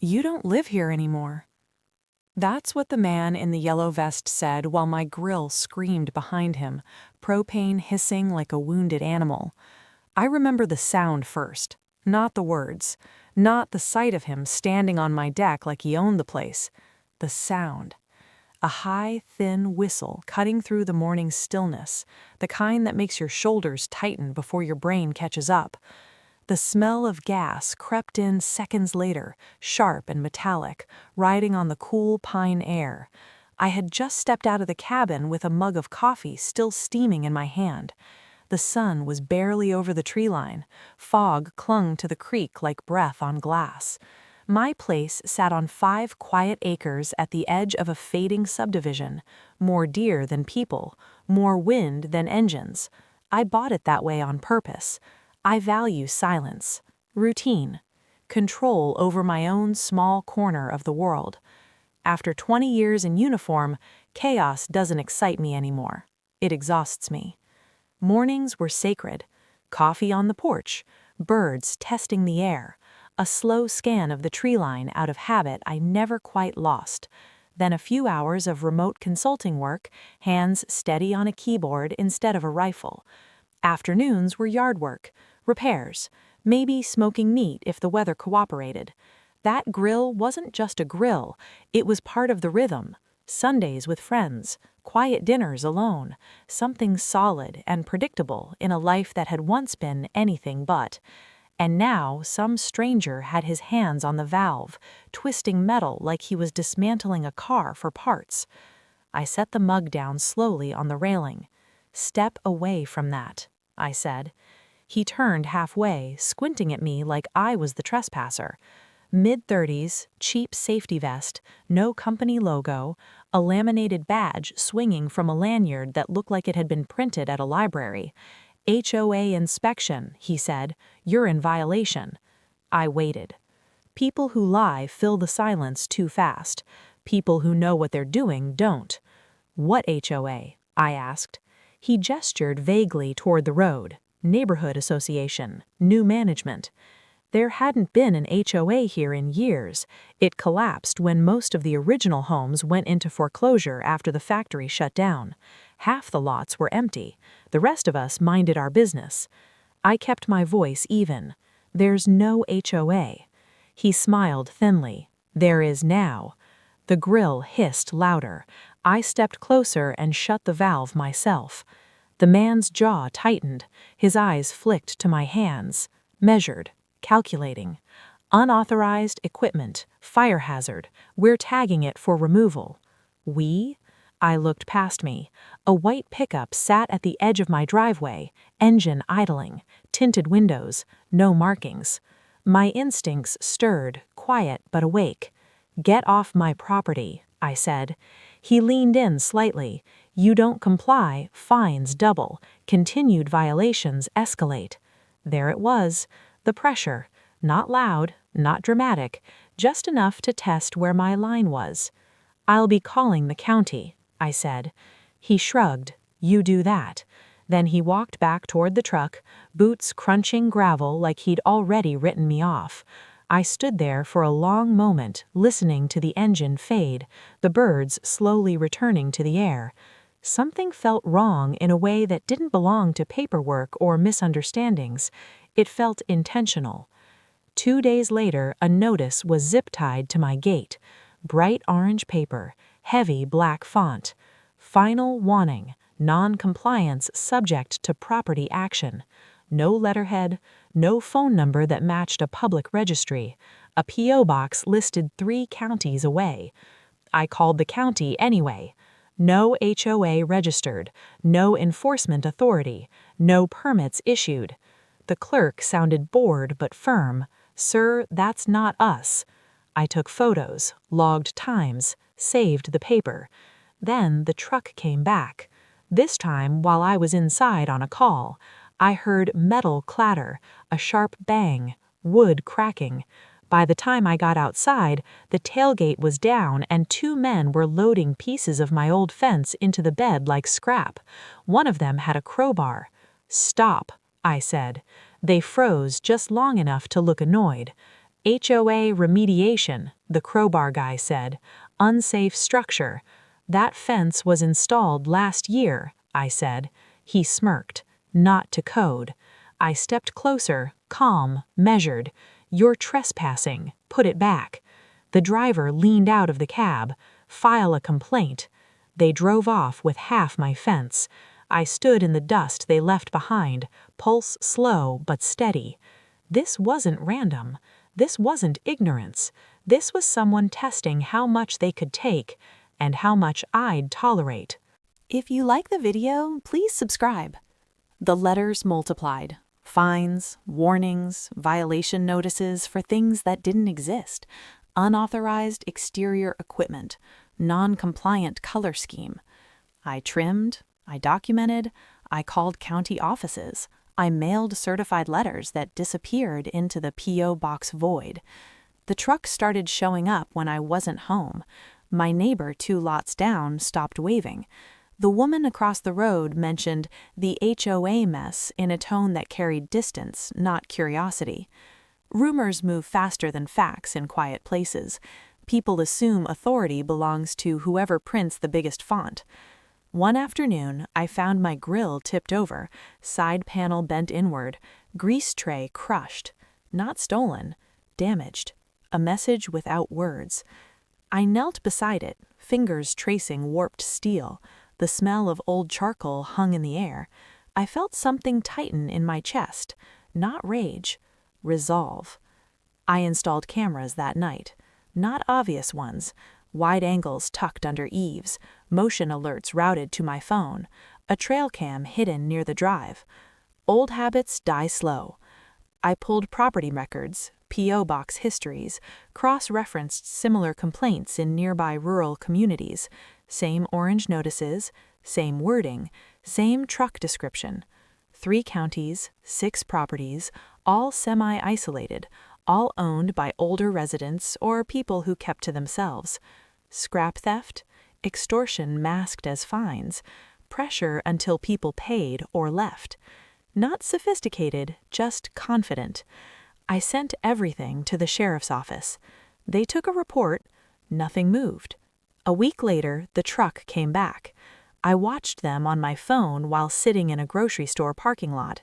"You don't live here anymore." That's what the man in the yellow vest said while my grill screamed behind him, propane hissing like a wounded animal. I remember the sound first, not the words, not the sight of him standing on my deck like he owned the place. The sound. A high, thin whistle cutting through the morning stillness, the kind that makes your shoulders tighten before your brain catches up. The smell of gas crept in seconds later, sharp and metallic, riding on the cool pine air. I had just stepped out of the cabin with a mug of coffee still steaming in my hand. The sun was barely over the tree line. Fog clung to the creek like breath on glass. My place sat on 5 quiet acres at the edge of a fading subdivision, more deer than people, more wind than engines. I bought it that way on purpose. I value silence, routine, control over my own small corner of the world. After 20 years in uniform, chaos doesn't excite me anymore. It exhausts me. Mornings were sacred. Coffee on the porch, birds testing the air, a slow scan of the tree line out of habit I never quite lost. Then a few hours of remote consulting work, hands steady on a keyboard instead of a rifle. Afternoons were yard work, repairs, maybe smoking meat if the weather cooperated. That grill wasn't just a grill, it was part of the rhythm. Sundays with friends, quiet dinners alone, something solid and predictable in a life that had once been anything but. And now some stranger had his hands on the valve, twisting metal like he was dismantling a car for parts. I set the mug down slowly on the railing. "Step away from that," I said. He turned halfway, squinting at me like I was the trespasser. Mid-30s, cheap safety vest, no company logo, a laminated badge swinging from a lanyard that looked like it had been printed at a library. "HOA inspection," he said. "You're in violation." I waited. People who lie fill the silence too fast. People who know what they're doing don't. "What HOA?" I asked. He gestured vaguely toward the road. "Neighborhood association, new management." There hadn't been an HOA here in years. It collapsed when most of the original homes went into foreclosure after the factory shut down. Half the lots were empty. The rest of us minded our business. I kept my voice even. "There's no HOA." He smiled thinly. "There is now." The grill hissed louder. I stepped closer and shut the valve myself. The man's jaw tightened. His eyes flicked to my hands. Measured. Calculating. "Unauthorized equipment. Fire hazard. We're tagging it for removal." "We?" I looked past me. A white pickup sat at the edge of my driveway, engine idling, tinted windows, no markings. My instincts stirred, quiet but awake. "Get off my property," I said. He leaned in slightly. "You don't comply, fines double. Continued violations escalate." There it was. The pressure. Not loud, not dramatic, just enough to test where my line was. "I'll be calling the county," I said. He shrugged. "You do that." Then he walked back toward the truck, boots crunching gravel like he'd already written me off. I stood there for a long moment, listening to the engine fade, the birds slowly returning to the air. Something felt wrong in a way that didn't belong to paperwork or misunderstandings. It felt intentional. 2 days later, a notice was zip-tied to my gate. Bright orange paper, heavy black font. "Final warning. Non-compliance subject to property action." No letterhead, no phone number that matched a public registry. A P.O. box listed 3 counties away. I called the county anyway. No HOA registered, no enforcement authority, no permits issued. The clerk sounded bored but firm. "Sir, that's not us." I took photos, logged times, saved the paper. Then the truck came back. This time while I was inside on a call. I heard metal clatter, a sharp bang, wood cracking. By the time I got outside, the tailgate was down and 2 men were loading pieces of my old fence into the bed like scrap. One of them had a crowbar. "Stop," I said. They froze just long enough to look annoyed. HOA remediation, the crowbar guy said. Unsafe structure. That fence was installed last year, I said. He smirked. Not to code. I stepped closer, calm, measured. You're trespassing. Put it back. The driver leaned out of the cab. File a complaint. They drove off with half my fence. I stood in the dust they left behind, pulse slow but steady. This wasn't random. This wasn't ignorance. This was someone testing how much they could take and how much I'd tolerate. If you like the video, please subscribe. The letters multiplied. Fines, warnings, violation notices for things that didn't exist. Unauthorized exterior equipment. Non-compliant color scheme. I trimmed. I documented. I called county offices. I mailed certified letters that disappeared into the P.O. box void. The truck started showing up when I wasn't home. My neighbor 2 lots down stopped waving. The woman across the road mentioned the HOA mess in a tone that carried distance, not curiosity. Rumors move faster than facts in quiet places. People assume authority belongs to whoever prints the biggest font. One afternoon, I found my grill tipped over, side panel bent inward, grease tray crushed. Not stolen, damaged. A message without words. I knelt beside it, fingers tracing warped steel. The smell of old charcoal hung in the air. I felt something tighten in my chest. Not rage. Resolve. I installed cameras that night. Not obvious ones. Wide angles tucked under eaves. Motion alerts routed to my phone. A trail cam hidden near the drive. Old habits die slow. I pulled property records, P.O. box histories, cross-referenced similar complaints in nearby rural communities. Same orange notices, same wording, same truck description. 3 counties, 6 properties, all semi-isolated, all owned by older residents or people who kept to themselves. Scrap theft, extortion masked as fines, pressure until people paid or left. Not sophisticated, just confident. I sent everything to the sheriff's office. They took a report. Nothing moved. A week later, the truck came back. I watched them on my phone while sitting in a grocery store parking lot.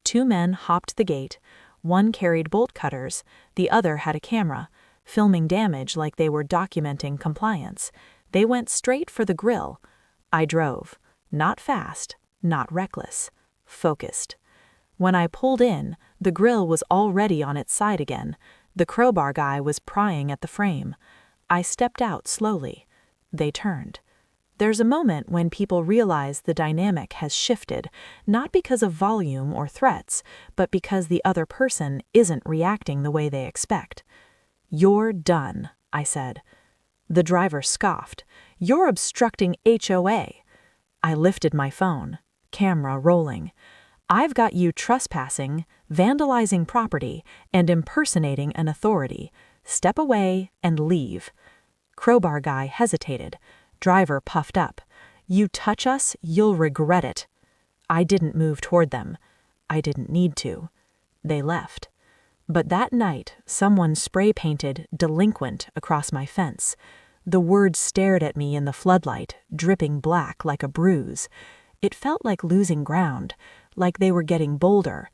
2 men hopped the gate. One carried bolt cutters. The other had a camera, filming damage like they were documenting compliance. They went straight for the grill. I drove. Not fast, not reckless. Focused. When I pulled in, the grill was already on its side again. The crowbar guy was prying at the frame. I stepped out slowly. They turned. There's a moment when people realize the dynamic has shifted, not because of volume or threats, but because the other person isn't reacting the way they expect. "You're done," I said. The driver scoffed. "You're obstructing HOA." I lifted my phone, camera rolling. "I've got you trespassing, vandalizing property, and impersonating an authority. Step away and leave." Crowbar guy hesitated. Driver puffed up. "You touch us, you'll regret it." I didn't move toward them. I didn't need to. They left. But that night, someone spray-painted "delinquent" across my fence. The words stared at me in the floodlight, dripping black like a bruise. It felt like losing ground, like they were getting bolder.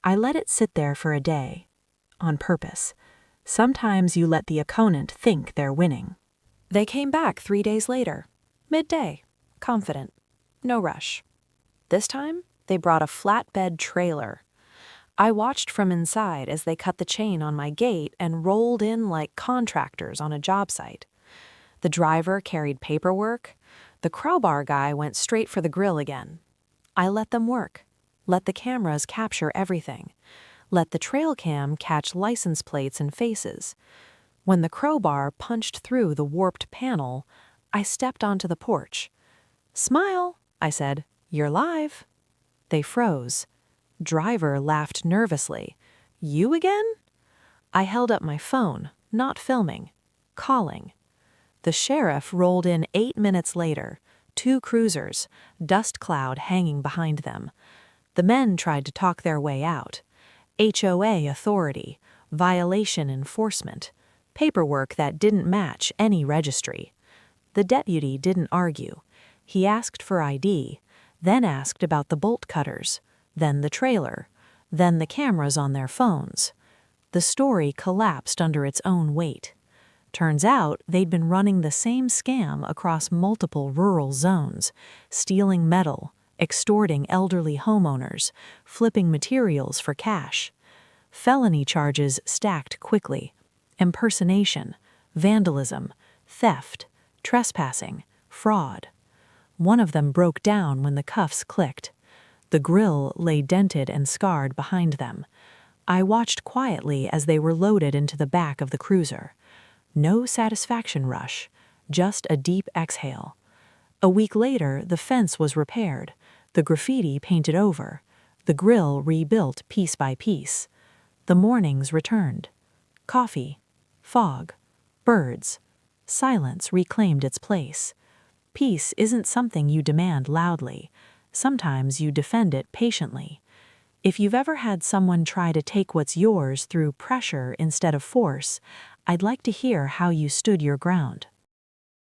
I let it sit there for a day. On purpose. Sometimes you let the opponent think they're winning. They came back 3 days later. Midday. Confident. No rush. This time, they brought a flatbed trailer. I watched from inside as they cut the chain on my gate and rolled in like contractors on a job site. The driver carried paperwork. The crowbar guy went straight for the grill again. I let them work. Let the cameras capture everything. Let the trail cam catch license plates and faces. When the crowbar punched through the warped panel, I stepped onto the porch. "Smile," I said. "You're live." They froze. Driver laughed nervously. "You again?" I held up my phone, not filming, calling. The sheriff rolled in 8 minutes later, 2 cruisers, dust cloud hanging behind them. The men tried to talk their way out. HOA authority, violation enforcement, paperwork that didn't match any registry. The deputy didn't argue. He asked for ID, then asked about the bolt cutters, then the trailer, then the cameras on their phones. The story collapsed under its own weight. Turns out they'd been running the same scam across multiple rural zones, stealing metal, extorting elderly homeowners, flipping materials for cash. Felony charges stacked quickly: impersonation, vandalism, theft, trespassing, fraud. One of them broke down when the cuffs clicked. The grill lay dented and scarred behind them. I watched quietly as they were loaded into the back of the cruiser. No satisfaction rush, just a deep exhale. A week later, the fence was repaired, the graffiti painted over, the grill rebuilt piece by piece. The mornings returned. Coffee, fog, birds. Silence reclaimed its place. Peace isn't something you demand loudly. Sometimes you defend it patiently. If you've ever had someone try to take what's yours through pressure instead of force, I'd like to hear how you stood your ground.